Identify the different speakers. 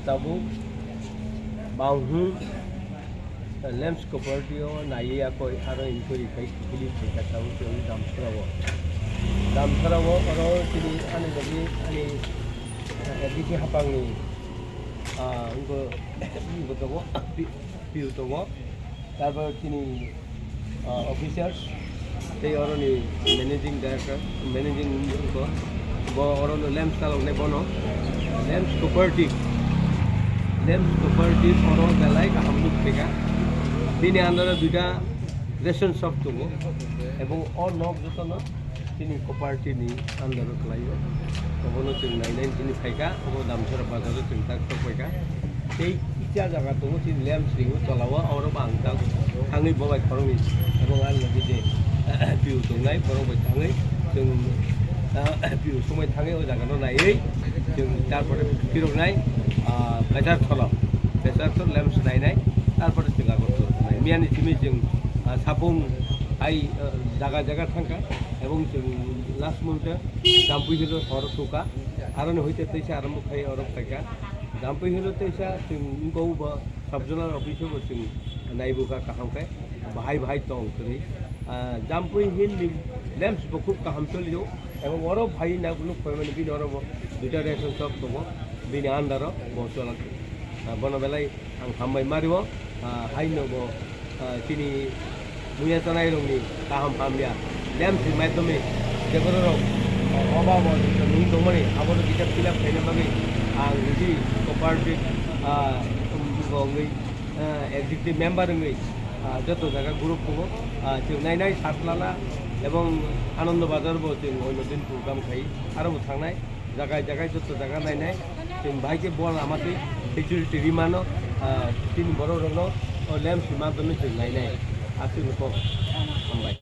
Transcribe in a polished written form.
Speaker 1: Tabuk Bagwi Lems Kopertio Naiya Koi Aro Inkuri Kai Kili Katawu Kili Damsarawo Aro Kili Anani Ani Ediki Hapangi Ungo Togo Piu Togo Tabo Kini officers they are only managing director managing Oro Lems Talong Nebono Lems Cooperative Oro Galai Hamluk Pega Dini under Duda ration shop to go Ebo all Nok Tangna Bagwi Cooperative under the Clayo Obono in 1995 Obo Damsara Bazaar in Takopeka take each other to in Lems Talawa or Bangta Thangwi Bagwi Thangwi Ebo Alabide Piu to Night for Bagwi Thangwi Piu so many Thangwi or Dagano Nai তারপরে ফিরো নাই pressure থলাম pressure তো lamps নাই নাই তারপরে চিন্তা করতো মিয়ানি চিমি जों সাপং I জায়গা জায়গা থাকা এবং লাস্ট মুহূর্তে জাম্পুই হলো হর সুকা আরনে হইতে তৈসা আরম্ভ খাই অরব থাকা জাম্পুই হলো তৈসা जों গৌবা সাবজনাল অফিসে जों নাইবুকা কাহামখাই ভাই ভাই তং করি জাম্পুই হিল ল্যাম্পস খুব কাহাম চলিও এবং অরব ভাই না কোনো ফ্যামিলি বিন অরব দুইটা রেশন শপ দङ बिनि आन्दाराव बसलाखै बनबेलाय आं हामबाय मारिव हाइनबो तिनि मुया जानाय रंनि गाहाम हामलिया लेम्स माध्यमे जेबोराव अभाव नुं दङमोन आबोनो गिदिर फिलाप खायनो बागै आं बिदि कपारेटिभ गङै एक्जिकिउटिभ मेम्बार रङै যত জায়গা গ্রুপ दङ जों नायनाय सातलाला এবং आनन्द बाजारबो जों अयनदिन प्रग्राम खायो आरो थांनाय জায়গায় জায়গায় যত জায়গা নাই নাই जों भाइके बल आमाते सिक्युरिटी रिमानो तीन बड़ रंग लेम्स माध्यमे जों नायनाय आसिनो हामबाय